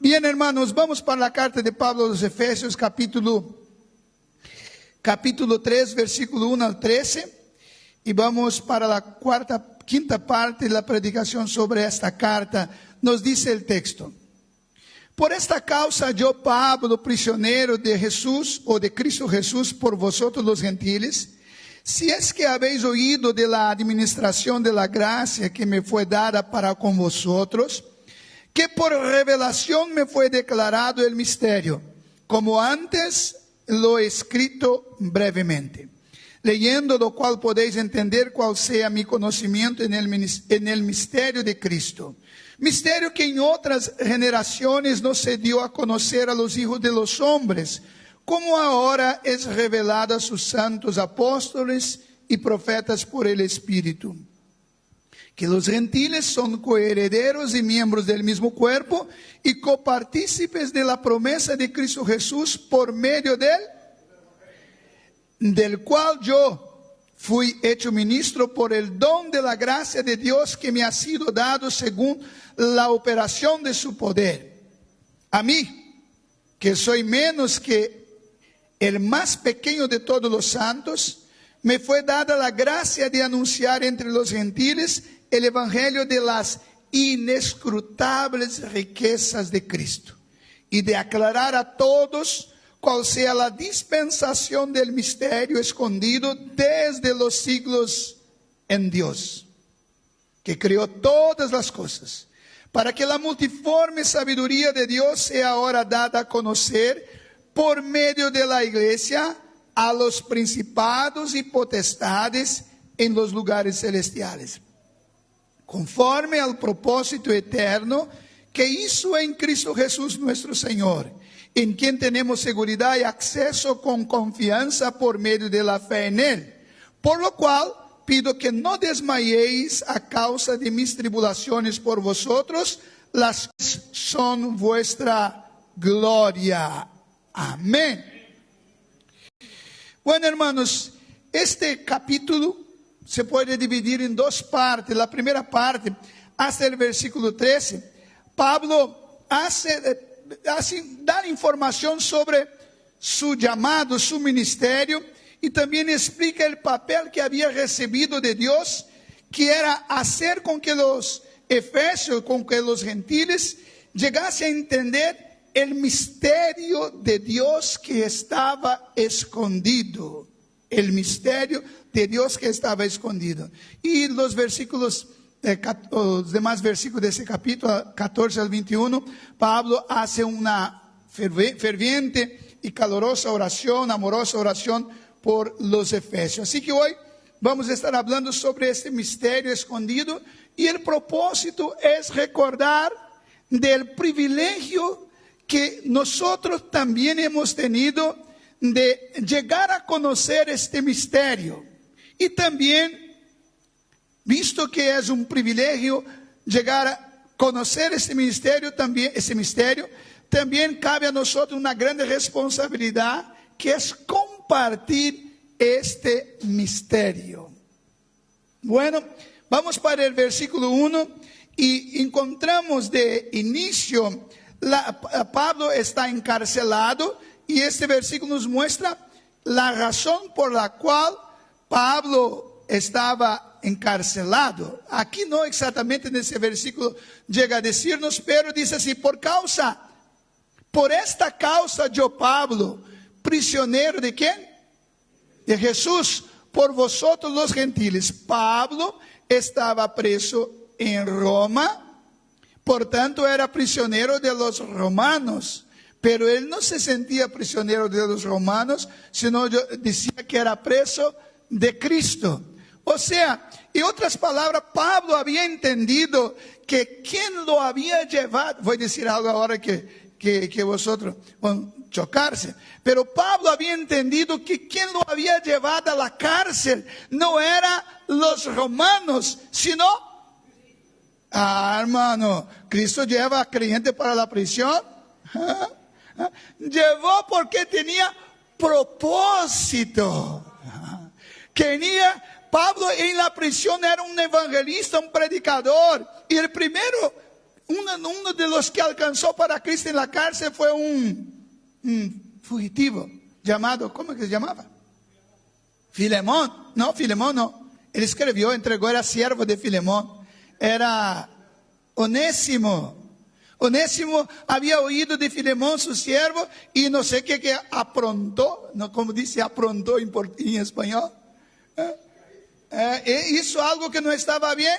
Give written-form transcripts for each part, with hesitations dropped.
Bien, hermanos, vamos para la carta de Pablo a los Efesios, capítulo 3, versículo 1 al 13. Y vamos para la quinta parte de la predicación sobre esta carta. Nos dice el texto: por esta causa yo, Pablo, prisionero de Jesús o de Cristo Jesús por vosotros los gentiles, si es que habéis oído de la administración de la gracia que me fue dada para con vosotros, que por revelación me fue declarado el misterio, como antes lo he escrito brevemente, leyendo lo cual podéis entender cuál sea mi conocimiento en el misterio de Cristo. Misterio que en otras generaciones no se dio a conocer a los hijos de los hombres, como ahora es revelado a sus santos apóstoles y profetas por el Espíritu. Que los gentiles son coherederos y miembros del mismo cuerpo y copartícipes de la promesa de Cristo Jesús por medio del cual yo fui hecho ministro por el don de la gracia de Dios que me ha sido dado según la operación de su poder. A mí, que soy menos que el más pequeño de todos los santos, me fue dada la gracia de anunciar entre los gentiles el evangelio de las inescrutables riquezas de Cristo y de aclarar a todos cuál sea la dispensación del misterio escondido desde los siglos en Dios, que creó todas las cosas, para que la multiforme sabiduría de Dios sea ahora dada a conocer por medio de la iglesia a los principados y potestades en los lugares celestiales, conforme al propósito eterno que hizo en Cristo Jesús nuestro Señor, en quien tenemos seguridad y acceso con confianza por medio de la fe en Él. Por lo cual pido que no desmayéis a causa de mis tribulaciones por vosotros, las que son vuestra gloria. Amén. Bueno, hermanos, este capítulo se puede dividir en dos partes. La primera parte, hasta el versículo 13, Pablo da información sobre su llamado, su ministerio, y también explica el papel que había recibido de Dios, que era hacer con que los efesios, con que los gentiles llegasen a entender el misterio de Dios que estaba escondido. El misterio de Dios que estaba escondido. Y los versículos, los demás versículos de ese capítulo, 14 al 21, Pablo hace una ferviente y calorosa oración, amorosa oración por los efesios. Así que hoy vamos a estar hablando sobre este misterio escondido, y el propósito es recordar del privilegio que nosotros también hemos tenido de llegar a conocer este misterio. Y también, visto que es un privilegio llegar a conocer este misterio, también cabe a nosotros una grande responsabilidad, que es compartir este misterio. Bueno, vamos para el versículo 1 y encontramos de inicio, Pablo está encarcelado, y este versículo nos muestra la razón por la cual Pablo estaba encarcelado. Aquí no exactamente en ese versículo llega a decirnos, pero dice así: por esta causa yo, Pablo, prisionero de ¿quién? De Jesús, por vosotros los gentiles. Pablo estaba preso en Roma, por tanto era prisionero de los romanos. Pero él no se sentía prisionero de los romanos, sino decía que era preso de Cristo. O sea, en otras palabras, Pablo había entendido que quien lo había llevado, voy a decir algo ahora que vosotros van a chocarse, pero Pablo había entendido que quien lo había llevado a la cárcel no eran los romanos, sino, hermano, Cristo lleva a creyente para la prisión. Llevó porque tenía propósito. Pablo en la prisión era un evangelista, un predicador, y uno uno de los que alcanzó para Cristo en la cárcel fue un fugitivo llamado, ¿cómo que se llamaba? Filemón. No, Filemón no. Él escribió, entregó, era siervo de Filemón. Era Onésimo. Onésimo había oído de Filemón, su siervo, y no sé qué que aprontó, no, como dice aprontó en español. Hizo algo que no estaba bien,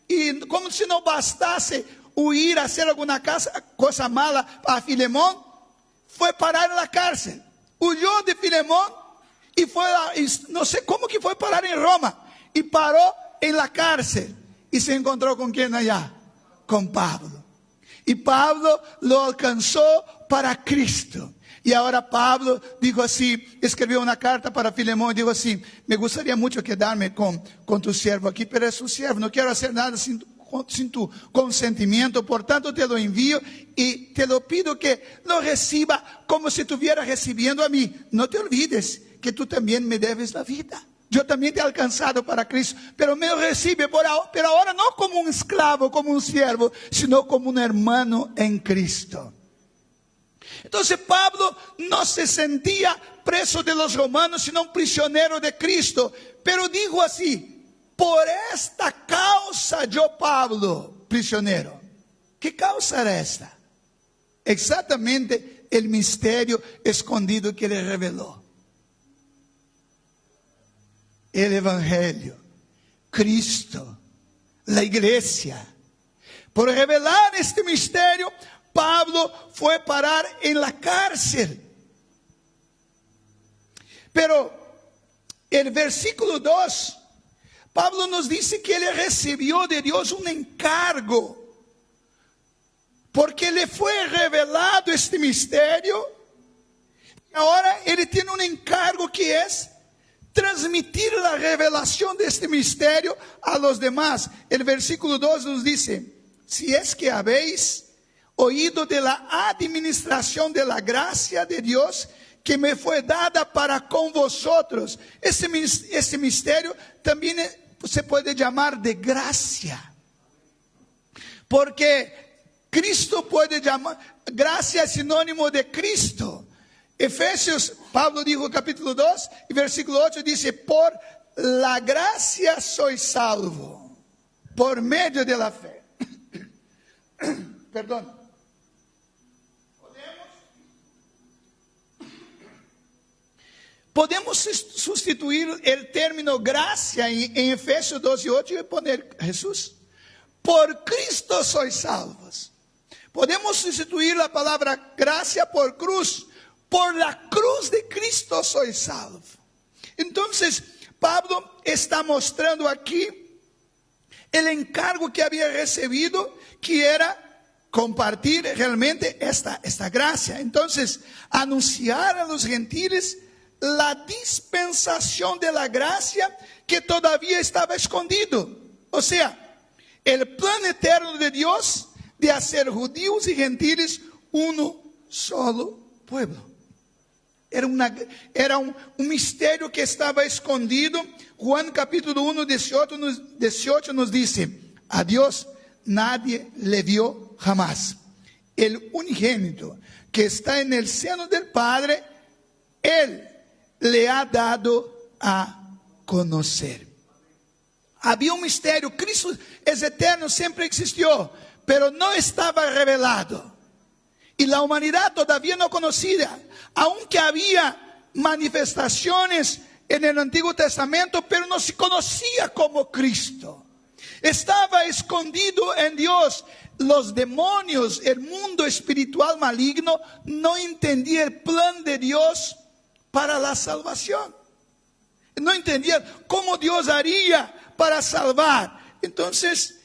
y como si no bastase huir, hacer alguna cosa mala a Filemón, fue parar en la cárcel. Huyó de Filemón y no sé cómo que fue parar en Roma, y paró en la cárcel y se encontró con quién allá, con Pablo. Y Pablo lo alcanzó para Cristo. Y ahora Pablo dijo así, escribió una carta para Filemón y dijo así: me gustaría mucho quedarme con tu siervo aquí, pero es su siervo, no quiero hacer nada sin tu consentimiento, por tanto te lo envío y te lo pido que lo reciba como si estuviera recibiendo a mí. No te olvides que tú también me debes la vida. Yo también te he alcanzado para Cristo, pero me recibe, pero ahora no como un esclavo, como un siervo, sino como un hermano en Cristo. Entonces Pablo no se sentía preso de los romanos, sino un prisionero de Cristo. Pero dijo así: por esta causa yo, Pablo, prisionero. ¿Qué causa era esta? Exactamente el misterio escondido que le reveló. El Evangelio, Cristo, la iglesia. Por revelar este misterio, Pablo fue a parar en la cárcel. Pero el versículo 2, Pablo nos dice que él recibió de Dios un encargo, porque le fue revelado este misterio. Ahora él tiene un encargo que es transmitir la revelación de este misterio a los demás. El versículo 2 nos dice: si es que habéis oído de la administración de la gracia de Dios que me fue dada para con vosotros. Este misterio también se puede llamar de gracia, porque Cristo puede llamar, gracia es sinónimo de Cristo. Efesios, Pablo dijo capítulo 2 y versículo 8 dice: por la gracia soy salvo, por medio de la fe. Perdón. Podemos sustituir el término gracia en Efesios 2 y 8 y poner Jesús. Por Cristo sois salvos. Podemos sustituir la palabra gracia por cruz. Por la cruz de Cristo soy salvo. Entonces, Pablo está mostrando aquí el encargo que había recibido, que era compartir realmente esta gracia. Entonces, anunciar a los gentiles la dispensación de la gracia que todavía estaba escondido. O sea, el plan eterno de Dios de hacer judíos y gentiles uno solo pueblo. Era un misterio que estaba escondido. Juan capítulo 1, 18 nos dice: a Dios nadie le vio jamás. El unigénito que está en el seno del Padre, Él le ha dado a conocer. Había un misterio. Cristo es eterno, siempre existió, pero no estaba revelado. Y la humanidad todavía no conocía, aunque había manifestaciones en el Antiguo Testamento, pero no se conocía como Cristo. Estaba escondido en Dios. Los demonios, el mundo espiritual maligno, no entendía el plan de Dios para la salvación. No entendían cómo Dios haría para salvar. Entonces,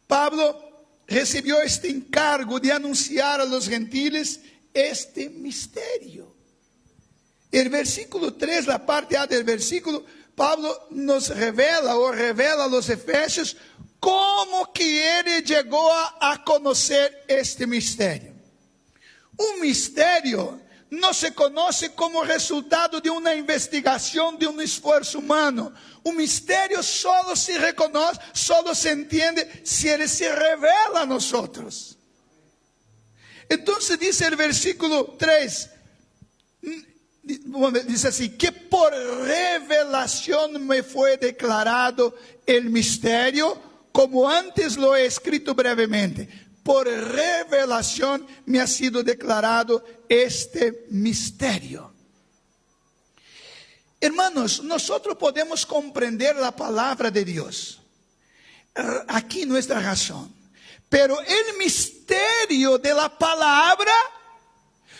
Pablo recibió este encargo de anunciar a los gentiles este misterio. El versículo 3, la parte A del versículo, Pablo nos revela a los efesios cómo que él llegó a conocer este misterio. Un misterio no se conoce como resultado de una investigación, de un esfuerzo humano. Un misterio solo se reconoce, solo se entiende si Él se revela a nosotros. Entonces dice el versículo 3, dice así, que por revelación me fue declarado el misterio, como antes lo he escrito brevemente. Por revelación me ha sido declarado este misterio. Hermanos, nosotros podemos comprender la palabra de Dios. Aquí nuestra razón. Pero el misterio de la palabra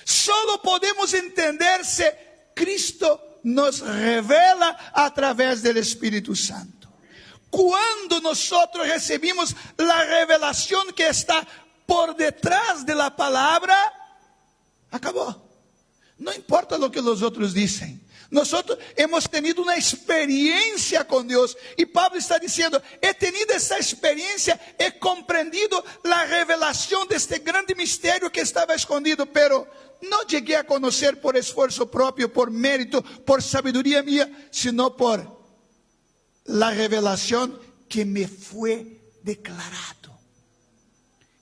solo podemos entenderse Cristo nos revela a través del Espíritu Santo. Cuando nosotros recibimos la revelación que está por detrás de la palabra, acabó. No importa lo que los otros dicen. Nosotros hemos tenido una experiencia con Dios. Y Pablo está diciendo, he tenido esa experiencia, he comprendido la revelación de este grande misterio que estaba escondido, pero no llegué a conocer por esfuerzo propio, por mérito, por sabiduría mía, sino por la revelación que me fue declarado.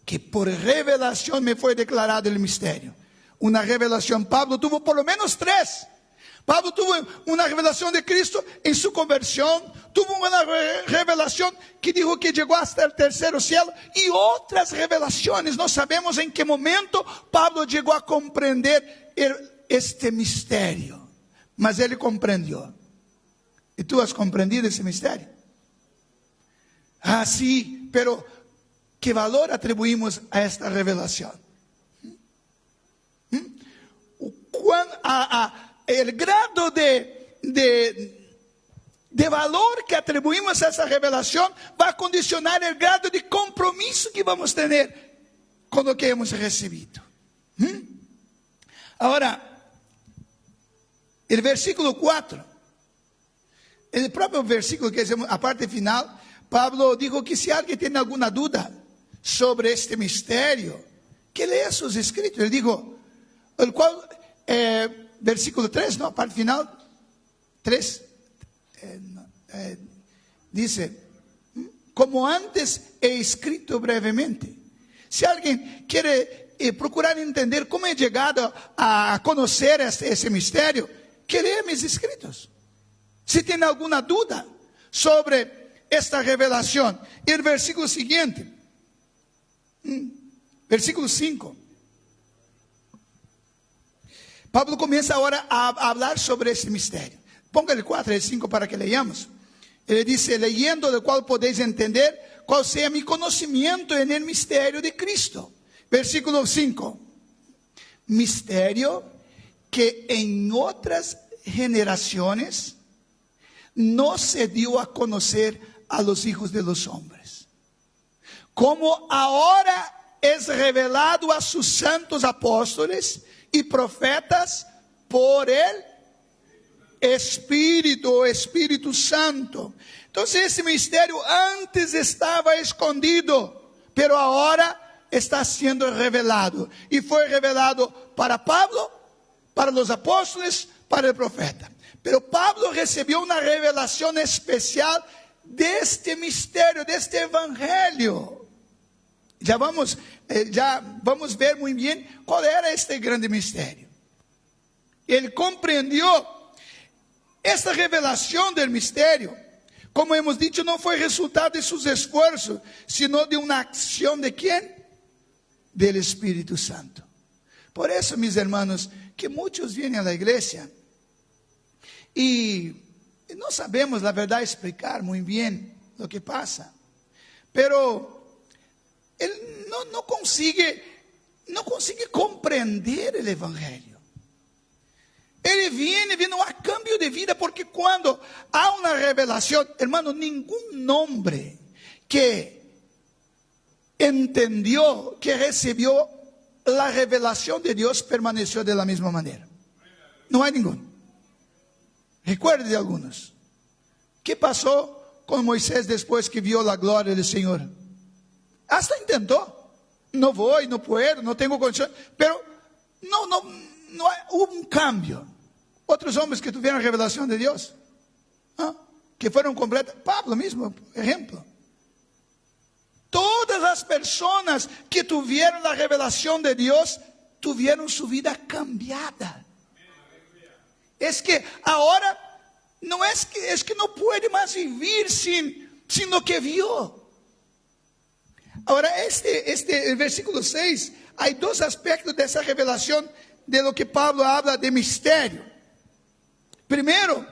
Que por revelación me fue declarado el misterio. Una revelación, Pablo tuvo por lo menos 3. Pablo tuvo una revelación de Cristo en su conversión, tuvo una revelación que dijo que llegó hasta el tercer cielo, y otras revelaciones. No sabemos en qué momento Pablo llegó a comprender este misterio, mas él comprendió. ¿Y tú has comprendido ese misterio? Ah, sí, pero ¿qué valor atribuimos a esta revelación? El grado de valor que atribuimos a esa revelación va a condicionar el grado de compromiso que vamos a tener con lo que hemos recibido. Ahora, el versículo 4, el propio versículo que es a parte final, Pablo dijo que si alguien tiene alguna duda sobre este misterio, que lea sus escritos. Él dijo, el cual... versículo 3, ¿no? Parte final 3 dice, como antes he escrito brevemente. Si alguien quiere procurar entender cómo he llegado a conocer ese misterio, que lea mis escritos. Si tiene alguna duda sobre esta revelación. Y el versículo siguiente, versículo 5. Pablo comienza ahora a hablar sobre ese misterio. Ponga el 4 y el 5 para que leamos. Él dice, leyendo del cual podéis entender cuál sea mi conocimiento en el misterio de Cristo. Versículo 5. Misterio que en otras generaciones no se dio a conocer a los hijos de los hombres, como ahora es revelado a sus santos apóstoles y profetas por el Espíritu Santo. Entonces ese misterio antes estaba escondido, pero ahora está siendo revelado. Y fue revelado para Pablo, para los apóstoles, para el profeta. Pero Pablo recibió una revelación especial de este misterio, de este evangelio. Ya vamos a ver muy bien cuál era este grande misterio. Él comprendió esta revelación del misterio. Como hemos dicho, no fue resultado de sus esfuerzos, sino de una acción ¿de quién? Del Espíritu Santo. Por eso, mis hermanos, que muchos vienen a la iglesia y no sabemos la verdad explicar muy bien lo que pasa. Pero él no consigue compreender el evangelio. Él viene a cambio de vida, porque cuando hay una revelación, hermano, ningún hombre que entendió, que recibió la revelación de Dios permaneció de la misma manera. No hay ninguno. Recuerde de algunos. ¿Qué pasó con Moisés después que vio la gloria del Señor? Hasta intentó. No voy, no puedo, no tengo condición. Pero hubo un cambio. Otros hombres que tuvieron revelación de Dios, que fueron completos. Pablo mismo, ejemplo. Toda todas las personas que tuvieron la revelación de Dios tuvieron su vida cambiada. Es que ahora no es que no puede más vivir sin lo que vio. Ahora, el versículo 6, hay dos aspectos de esa revelación de lo que Pablo habla de misterio. Primero,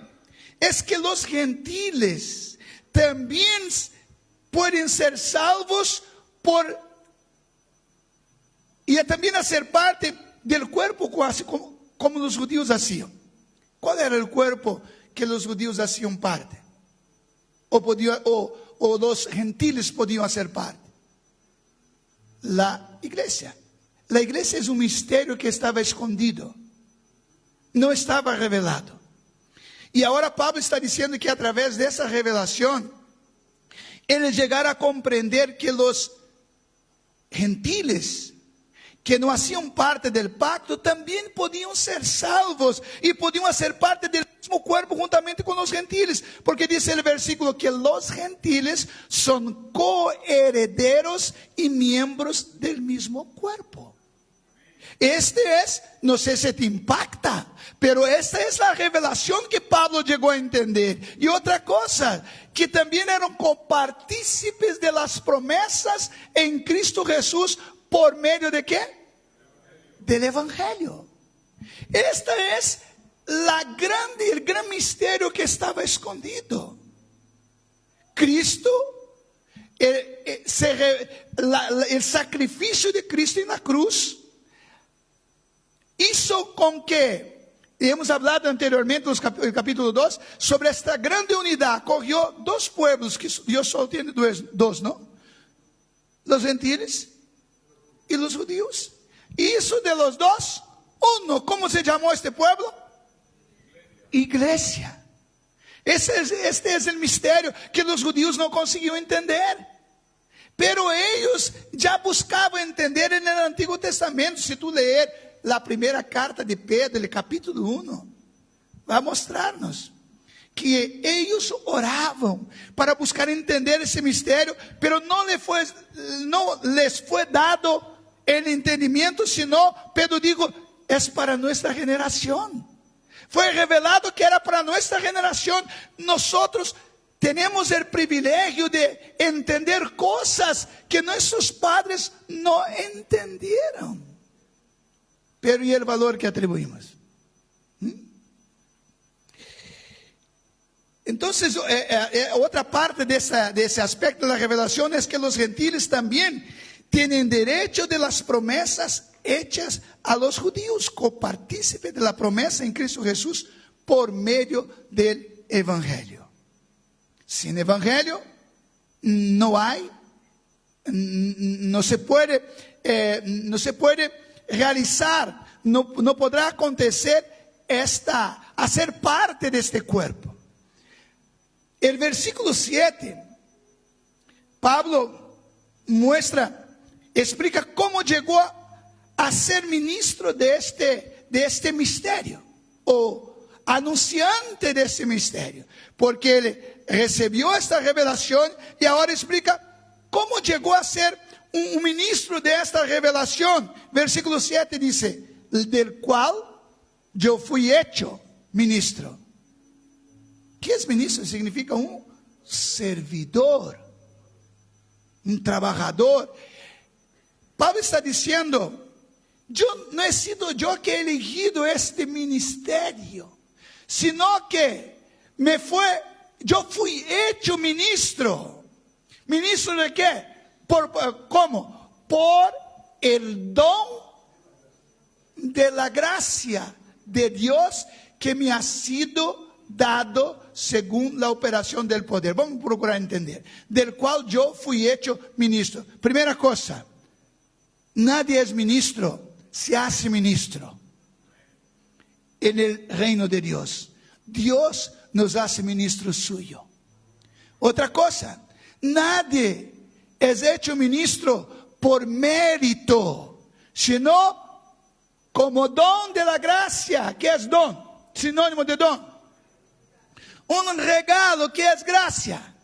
es que los gentiles también pueden ser salvos y también hacer parte del cuerpo como los judíos hacían. ¿Cuál era el cuerpo que los judíos hacían parte? O los gentiles podían hacer parte. La iglesia. La iglesia es un misterio que estaba escondido. No estaba revelado. Y ahora Pablo está diciendo que a través de esa revelación, él llegará a comprender que los gentiles que no hacían parte del pacto también podían ser salvos y podían hacer parte del mismo cuerpo juntamente con los gentiles, porque dice el versículo que los gentiles son coherederos y miembros del mismo cuerpo. No sé si te impacta, pero esta es la revelación que Pablo llegó a entender. Y otra cosa, que también eran copartícipes de las promesas en Cristo Jesús. ¿Por medio de qué? Del Evangelio. Este es el gran misterio que estaba escondido. Cristo, el sacrificio de Cristo en la cruz, hizo con que, y hemos hablado anteriormente en el capítulo 2, sobre esta grande unidad. Cogió dos pueblos, que Dios solo tiene dos, ¿no? Los gentiles y los judíos. Y hizo de los dos uno. ¿Cómo se llamó este pueblo? Iglesia. Este es el misterio que los judíos no consiguieron entender. Pero ellos ya buscaban entender en el Antiguo Testamento. Si tú lees la primera carta de Pedro, el capítulo 1, va a mostrarnos que ellos oraban para buscar entender ese misterio, pero no les fue dado el entendimiento, sino Pedro dijo, es para nuestra generación. Fue revelado que era para nuestra generación. Nosotros tenemos el privilegio de entender cosas que nuestros padres no entendieron. Pero ¿y el valor que atribuimos? Entonces, otra parte de ese aspecto de la revelación es que los gentiles también tienen derecho de las promesas hechas a los judíos, copartícipes de la promesa en Cristo Jesús por medio del Evangelio. Sin Evangelio no se puede realizar, no podrá acontecer hacer parte de este cuerpo. El versículo 7, Pablo explica cómo llegó a ser ministro de este misterio, o anunciante de este misterio, porque él recibió esta revelación y ahora explica cómo llegó a ser un ministro de esta revelación. Versículo 7 dice, del cual yo fui hecho ministro. ¿Qué es ministro? Significa un servidor, un trabajador. Pablo está diciendo, no he sido yo que he elegido este ministerio, sino que yo fui hecho ministro. ¿Ministro de qué? ¿Cómo? Por el don de la gracia de Dios que me ha sido dado según la operación del poder. Vamos a procurar entender. Del cual yo fui hecho ministro. Primera cosa, nadie es ministro, se hace ministro en el reino de Dios. Dios nos hace ministro suyo. Otra cosa, nadie es hecho ministro por mérito, sino como don de la gracia. ¿Qué es don? Sinónimo de don. Un regalo que es gracia.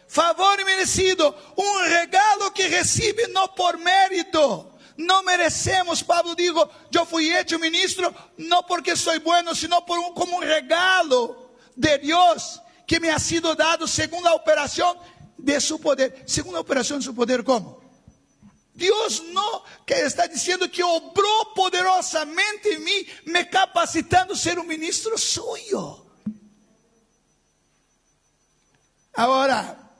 favor inmerecido, un regalo que recibe no por mérito. No merecemos. Pablo dijo, yo fui hecho ministro no porque soy bueno, sino como un regalo de Dios que me ha sido dado según la operación de su poder. Según la operación de su poder, ¿cómo? Dios no, que está diciendo que obró poderosamente en mí, me capacitando a ser un ministro suyo. Ahora,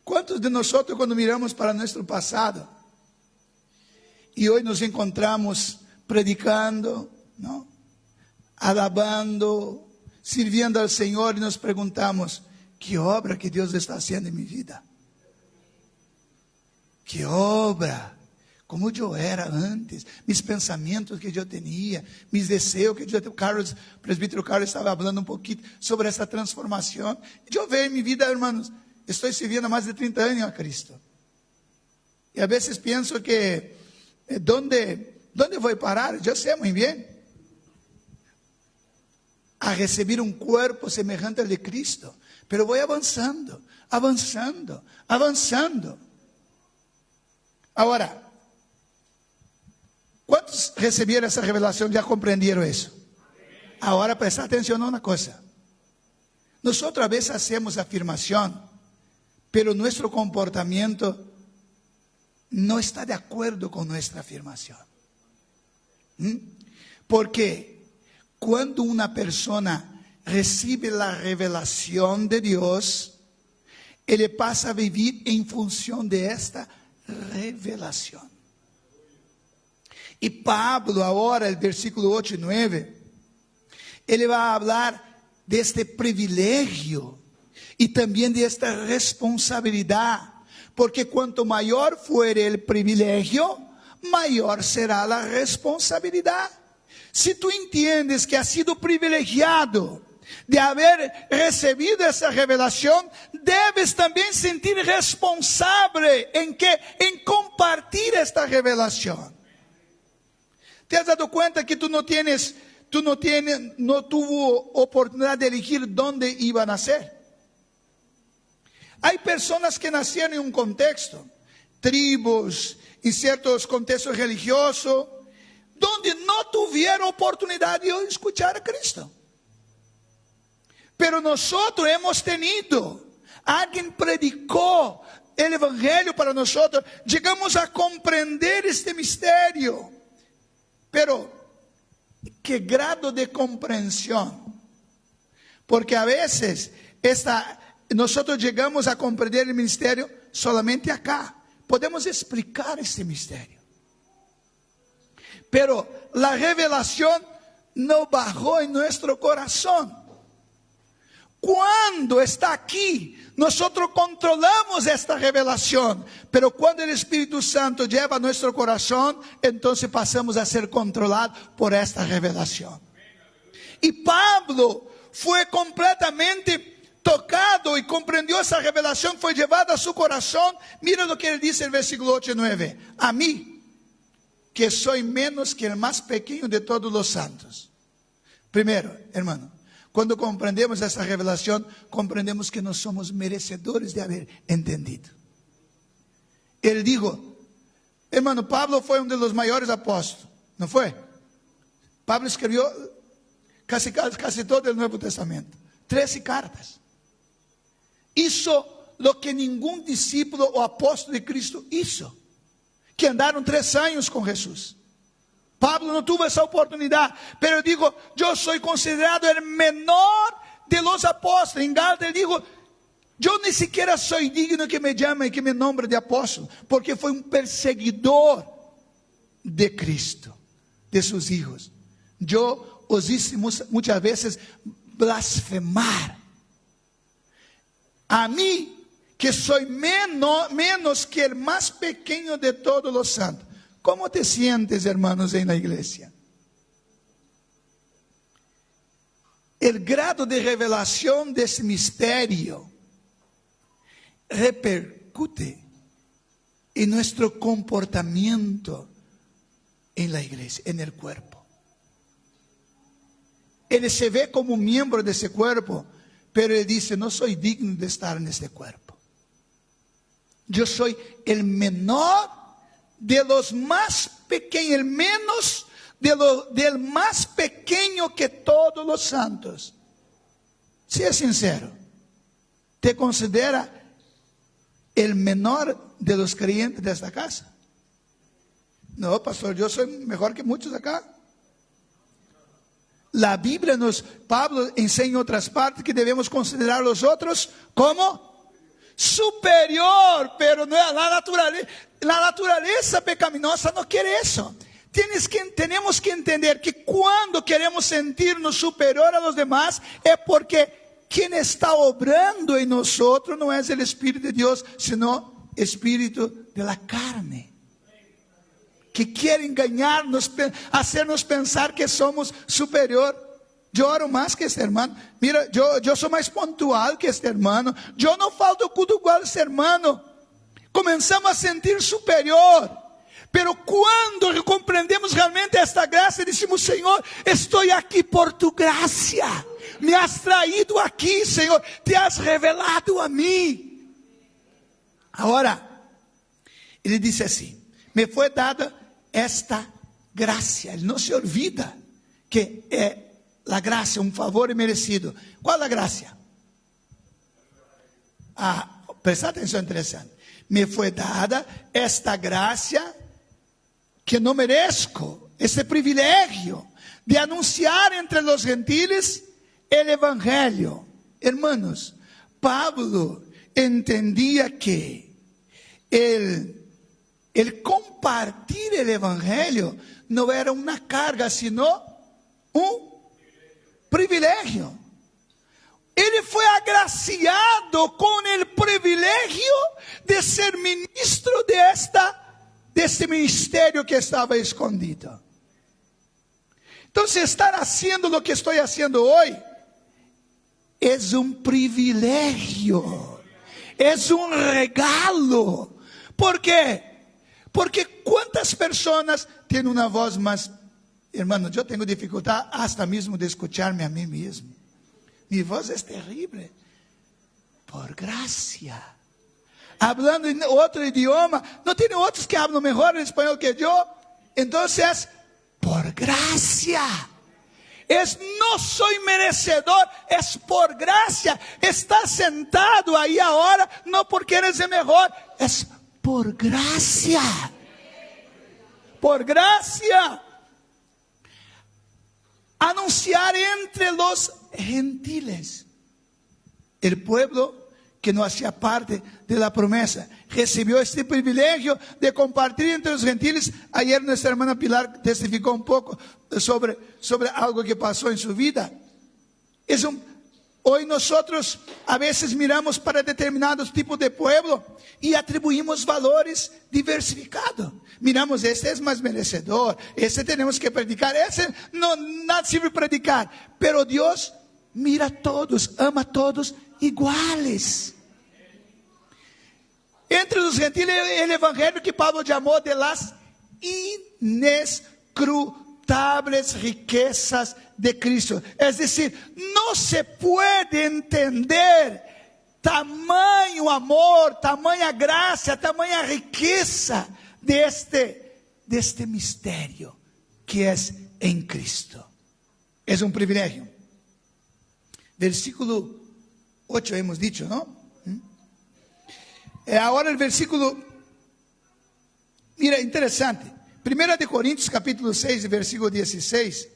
¿cuántos de nosotros cuando miramos para nuestro pasado y hoy nos encontramos predicando, ¿no? Alabando, sirviendo al Señor y nos preguntamos, ¿qué obra que Dios está haciendo en mi vida? ¿Qué obra? Como yo era antes, mis pensamientos que yo tenía, mis deseos que yo tenía. O presbítero Carlos estaba hablando un poquito sobre esa transformación. Yo veo en mi vida, hermanos, estoy sirviendo más de 30 años a Cristo. Y a veces pienso que, ¿dónde voy a parar? Yo sé muy bien. A recibir un cuerpo semejante al de Cristo. Pero voy avanzando, avanzando, avanzando. Ahora, ¿cuántos recibieron esa revelación? ¿Ya comprendieron eso? Ahora presta atención a una cosa. Nosotros a veces hacemos afirmación, pero nuestro comportamiento no está de acuerdo con nuestra afirmación. Porque cuando una persona recibe la revelación de Dios, él pasa a vivir en función de esta revelación. Y Pablo ahora, el versículo 8 y 9, él va a hablar de este privilegio y también de esta responsabilidad, porque cuanto mayor fuere el privilegio, mayor será la responsabilidad. Si tú entiendes que has sido privilegiado de haber recibido esa revelación, debes también sentir responsable en compartir esta revelación. ¿Te has dado cuenta que no tuvo oportunidad de elegir dónde iba a nacer? Hay personas que nacieron en un contexto, tribus y ciertos contextos religiosos, donde no tuvieron oportunidad de escuchar a Cristo. Pero nosotros hemos tenido, alguien predicó el evangelio para nosotros, llegamos a comprender este misterio. Pero, ¿qué grado de comprensión? Porque a veces nosotros llegamos a comprender el misterio solamente acá. Podemos explicar este misterio. Pero la revelación no bajó en nuestro corazón. Cuando está aquí, nosotros controlamos esta revelación. Pero cuando el Espíritu Santo lleva a nuestro corazón, entonces pasamos a ser controlados por esta revelación. Y Pablo fue completamente tocado y comprendió esa revelación, fue llevada a su corazón. Mira lo que él dice en el versículo 8 y 9. A mí, que soy menos que el más pequeño de todos los santos. Primero, hermano, cuando comprendemos esa revelación, comprendemos que no somos merecedores de haber entendido. Él dijo, hermano, Pablo fue uno de los mayores apóstoles, ¿no fue? Pablo escribió casi todo el Nuevo Testamento, 13 cartas. Hizo lo que ningún discípulo o apóstol de Cristo hizo, que andaron 3 años con Jesús. Pablo no tuvo esa oportunidad, pero digo, yo soy considerado el menor de los apóstoles. En Gálatas digo, yo ni siquiera soy digno que me llame y que me nombre de apóstol, porque fue un perseguidor de Cristo, de sus hijos. Yo os hice muchas veces blasfemar. A mí, que soy menos que el más pequeño de todos los santos. ¿Cómo te sientes, hermanos, en la iglesia? El grado de revelación de ese misterio repercute en nuestro comportamiento en la iglesia, en el cuerpo. Él se ve como miembro de ese cuerpo, pero Él dice, no soy digno de estar en este cuerpo. Yo soy el menor de los más pequeños, el menos del más pequeño que todos los santos. Sea sincero, ¿te considera el menor de los creyentes de esta casa? No, pastor, yo soy mejor que muchos acá. La Biblia Pablo enseña en otras partes que debemos considerar a los otros como superior, pero no es la naturaleza pecaminosa no quiere eso. Tenemos que entender que cuando queremos sentirnos superior a los demás, es porque quien está obrando en nosotros no es el Espíritu de Dios, sino el espíritu de la carne, que quiere engañarnos, hacernos pensar que somos superior. Yo oro más que este hermano. Mira, yo soy más puntual que este hermano. Yo no falto culto igual a este hermano. Comenzamos a sentir superior. Pero cuando compreendemos realmente esta gracia, decimos, Señor, estoy aquí por tu gracia. Me has traído aquí, Señor. Te has revelado a mí. Ahora, ele dice así, me fue dada esta gracia. Ele não se olvida que la gracia, un favor merecido. ¿Cuál es la gracia? Presta atención, interesante. Me fue dada esta gracia que no merezco, este privilegio de anunciar entre los gentiles el evangelio. Hermanos, Pablo entendía que el compartir el evangelio no era una carga, sino un privilegio. Ele foi agraciado com o privilégio de ser ministro deste ministério que estava escondido. Então, estar haciendo lo que estou haciendo hoje é um privilégio, é um regalo. ¿Por quê? Porque quantas pessoas têm uma voz mais... Hermanos, eu tenho dificuldade hasta mesmo de escuchar-me a mim mesmo. Mi voz es terrible. Por gracia. Hablando en otro idioma. No tiene otros que hablan mejor en español que yo. Entonces, por gracia. No soy merecedor. Es por gracia. Estás sentado ahí ahora. No porque eres el mejor. Es por gracia. Por gracia. Anunciar entre los gentiles. El pueblo que no hacía parte de la promesa recibió este privilegio de compartir entre los gentiles. Ayer nuestra hermana Pilar testificó un poco sobre algo que pasó en su vida. Hoy nosotros a veces miramos para determinados tipos de pueblo y atribuimos valores diversificados. Miramos, este es más merecedor, este tenemos que predicar, ese no nada sirve predicar. Pero Dios mira a todos, ama a todos iguales. Entre los gentiles, el evangelio que Pablo llamó de las inescrutables riquezas de Cristo. Es decir, no se puede entender tamanho amor, tamanha gracia, tamanha riqueza de este misterio que es en Cristo. Es un privilegio. Versículo 8 hemos dicho, ¿no? Ahora el versículo, mira, interesante. 1 de Corintios capítulo 6, versículo 16.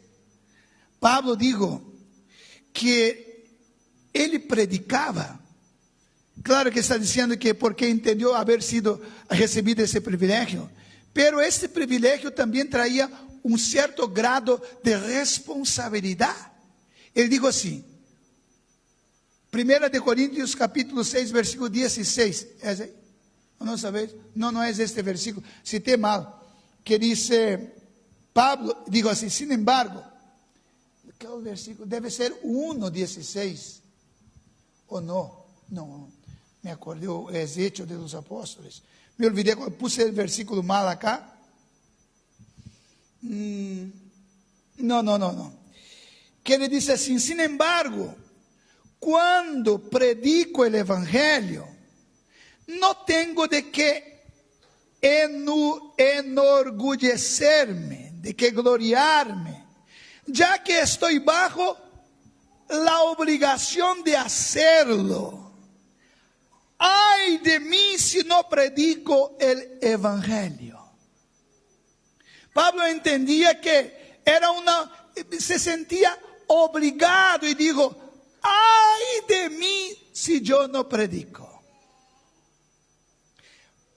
Pablo dijo que ele predicava. Claro que está diciendo que porque entendió haber recibido ese privilegio. Pero este privilegio también traía un cierto grado de responsabilidad. Él dijo así. 1 de Corintios capítulo 6, versículo 16. ¿Es ahí? ¿No sabéis? No es este versículo. Cité mal. Que dice, Pablo, digo así, sin embargo, ¿qué versículo? Debe ser 1:16. ¿O no? No. Me acordé, es Hechos de los Apóstoles. Me olvidé, puse el versículo mal acá. No. Que ele dice assim, sin embargo, cuando predico el Evangelio, no tengo de qué enorgullecerme, de qué gloriarme, ya que estoy bajo la obligación de hacerlo. Ay de mí si no predico el Evangelio. Pablo entendía que se sentía obligado y dijo, ay de mí si yo no predico.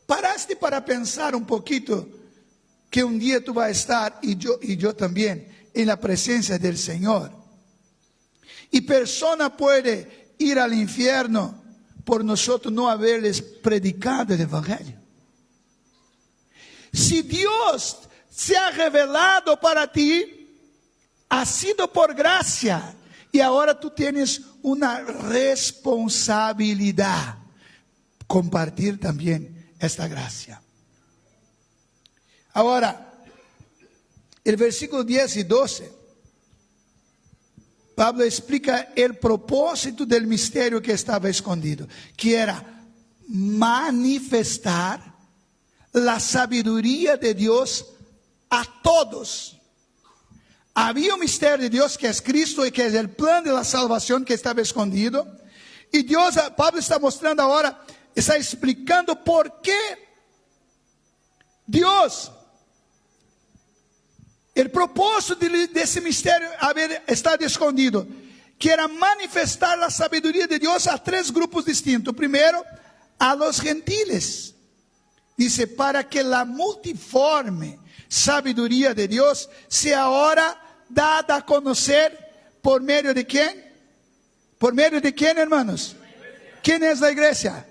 Paraste para pensar un poquito que un día tú vas a estar, y yo también, en la presencia del Señor. Y persona puede ir al infierno por nosotros no haberles predicado el Evangelio. Si Dios se ha revelado para ti, ha sido por gracia, y ahora tú tienes una responsabilidad, compartir también esta gracia. Ahora, el versículo 10 y 12, Pablo explica el propósito del misterio que estaba escondido, que era manifestar la sabiduría de Dios a todos. Había un misterio de Dios que es Cristo y que es el plan de la salvación que estaba escondido. Y Pablo está mostrando ahora, está explicando por qué Dios, el propósito de ese misterio haber estado escondido, que era manifestar la sabiduría de Dios a tres grupos distintos. Primero, a los gentiles. Dice, para que la multiforme sabiduría de Dios sea ahora dada a conocer por medio de ¿quién? ¿Por medio de quién, hermanos? ¿Quién es la iglesia?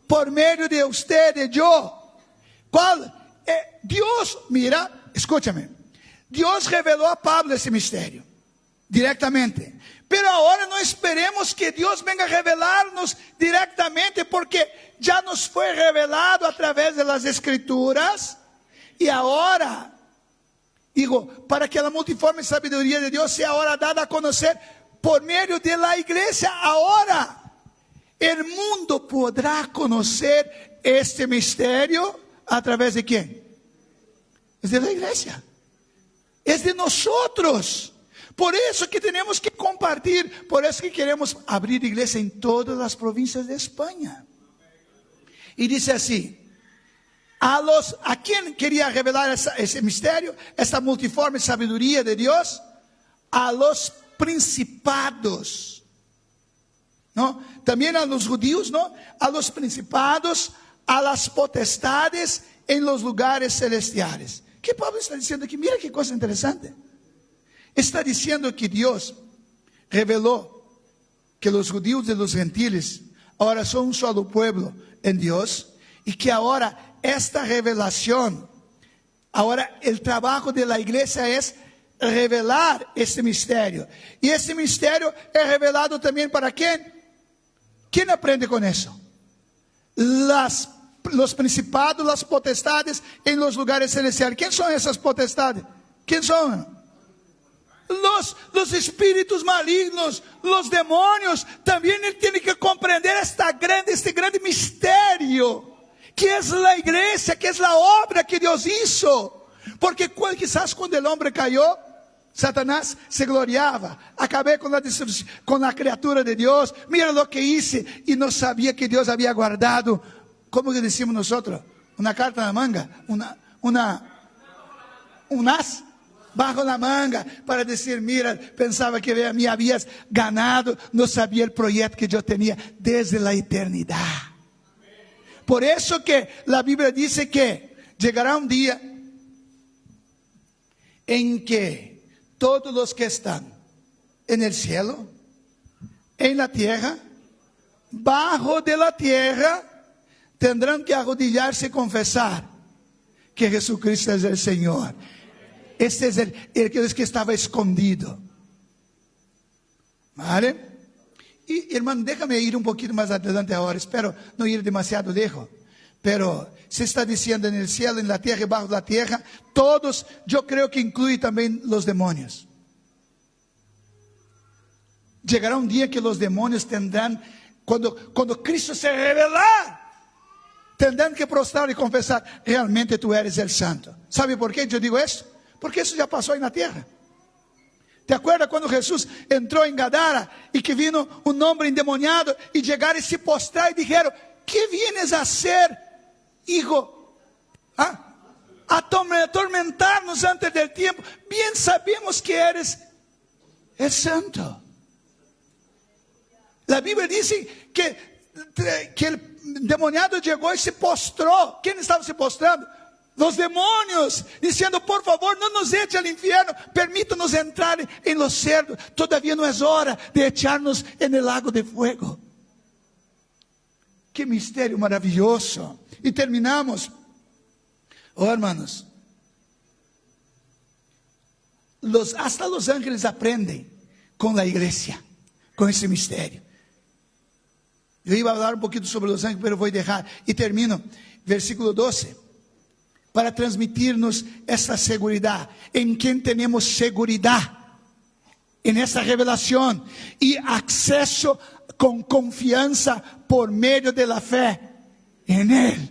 Por medio de usted, de yo. ¿Cuál? Dios, mira, escúchame. Dios reveló a Pablo ese misterio directamente. Pero ahora no esperemos que Dios venga a revelarnos directamente, porque ya nos fue revelado a través de las Escrituras. Y ahora, digo, para que la multiforme sabiduría de Dios sea ahora dada a conocer por medio de la iglesia. Ahora, el mundo podrá conocer este misterio a través de ¿quién? Es de la iglesia. Es de nosotros. Por eso que tenemos que compartir. Por eso que queremos abrir iglesia en todas las provincias de España. Y dice así. ¿A quién quería revelar ese misterio? Esta multiforme sabiduría de Dios. A los principados. ¿No? También a los judíos, ¿no? A los principados, a las potestades en los lugares celestiales. ¿Qué Pablo está diciendo aquí? Mira qué cosa interesante. Está diciendo que Dios reveló que los judíos y los gentiles ahora son un solo pueblo en Dios, y que ahora esta revelación, ahora el trabajo de la iglesia es revelar este misterio. Y este misterio es revelado también para ¿quién? ¿Quién aprende con eso? Los principados, las potestades en los lugares celestiales. ¿Quién son esas potestades? ¿Quién son? Los espíritus malignos, los demonios. También él tiene que comprender este grande misterio, que es la iglesia, que es la obra que Dios hizo. Porque quizás cuando el hombre cayó, Satanás se gloriaba. Acabé con la criatura de Dios. Mira lo que hice. Y no sabía que Dios había guardado, ¿cómo que decimos nosotros? Una carta en la manga. Un as bajo la manga. Para decir, mira, pensaba que me habías ganado. No sabía el proyecto que yo tenía desde la eternidad. Por eso que la Biblia dice que llegará un día en que todos los que están en el cielo, en la tierra, bajo de la tierra, tendrán que arrodillarse y confesar que Jesucristo es el Señor. Este es el que estaba escondido. ¿Vale? Y hermano, déjame ir un poquito más adelante ahora. Espero no ir demasiado lejos. Pero se está diciendo en el cielo, en la tierra y bajo la tierra, todos, yo creo que incluye también los demonios. Llegará un día que los demonios tendrán, cuando Cristo se revelar, tendrán que prostrar y confesar, realmente tú eres el santo. ¿Sabe por qué yo digo esto? Porque eso ya pasó en la tierra. ¿Te acuerdas cuando Jesús entró en Gadara y que vino un hombre endemoniado y llegaron y se postrar y dijeron, ¿qué vienes a hacer, hijo? ¿Ah? Atormentarnos antes del tiempo. Bien sabemos que eres el santo. La Biblia dice que el endemoniado llegó y se postró. ¿Quién estaba se postrando? Los demonios, diciendo, por favor, no nos eche al infierno, permítanos entrar en los cerdos. Todavía no es hora de echarnos en el lago de fuego. Qué misterio maravilloso. Y terminamos. Oh, hermanos, hasta los ángeles aprenden con la iglesia, con ese misterio. Yo iba a hablar un poquito sobre los ángeles, pero voy a dejar. Y termino, versículo 12. Para transmitirnos esta seguridad. En quien tenemos seguridad. En esta revelación. Y acceso con confianza por medio de la fe en Él.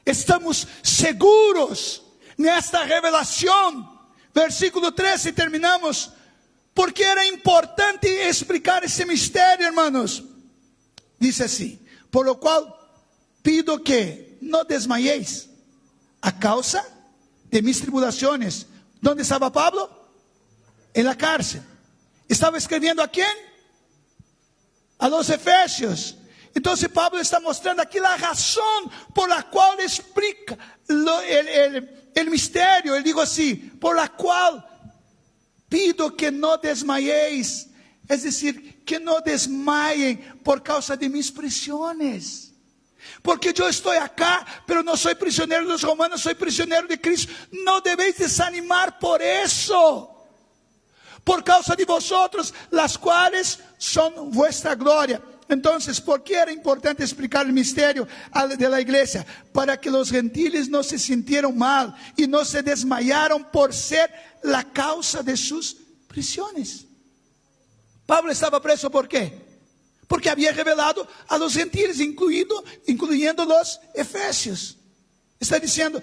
Estamos seguros en esta revelación. Versículo 13 y terminamos. Porque era importante explicar ese misterio, hermanos. Dice así: por lo cual pido que no desmayéis a causa de mis tribulaciones. ¿Dónde estaba Pablo? En la cárcel. ¿Estaba escribiendo a quién? A los efesios. Entonces Pablo está mostrando aquí la razón por la cual explica el misterio. Él dijo así: por la cual pido que no desmayéis. Es decir, que no desmayen por causa de mis prisiones. Porque yo estoy acá, pero no soy prisionero de los romanos, soy prisionero de Cristo. No debéis desanimar por eso. Por causa de vosotros, las cuales son vuestra gloria. Entonces, ¿por qué era importante explicar el misterio de la iglesia? Para que los gentiles no se sintieran mal y no se desmayaron por ser la causa de sus prisiones. Pablo estaba preso, ¿por qué? Porque había revelado a los gentiles, incluyendo los efesios. Está diciendo,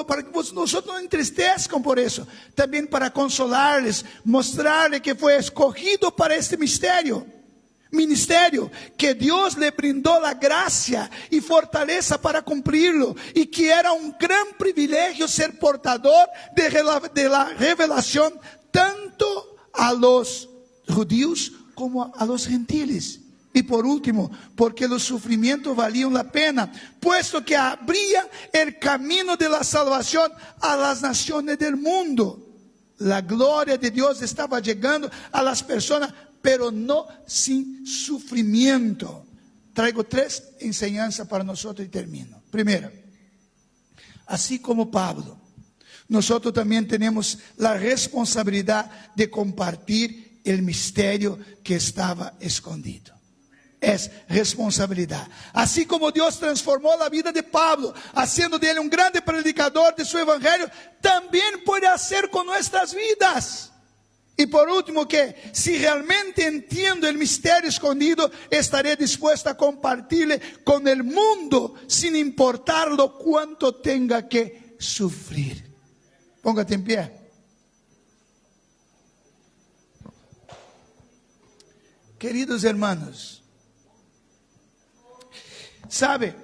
para que nosotros no entristezcan por eso. También para consolarles, mostrarles que fue escogido para este ministerio, que Dios le brindó la gracia y fortaleza para cumplirlo, y que era un gran privilegio ser portador de la revelación tanto a los judíos como a los gentiles. Y por último, porque los sufrimientos valían la pena, puesto que abría el camino de la salvación a las naciones del mundo. La gloria de Dios estaba llegando a las personas, pero no sin sufrimiento. Traigo 3 enseñanzas para nosotros y termino. Primero, así como Pablo, nosotros también tenemos la responsabilidad de compartir el misterio que estaba escondido. Es responsabilidad. Así como Dios transformó la vida de Pablo, haciendo de él un grande predicador de su evangelio, también puede hacer con nuestras vidas. Y por último, que si realmente entiendo el misterio escondido, estaré dispuesto a compartirle con el mundo, sin importarlo cuánto tenga que sufrir. Póngate en pie. Queridos hermanos, ¿sabe?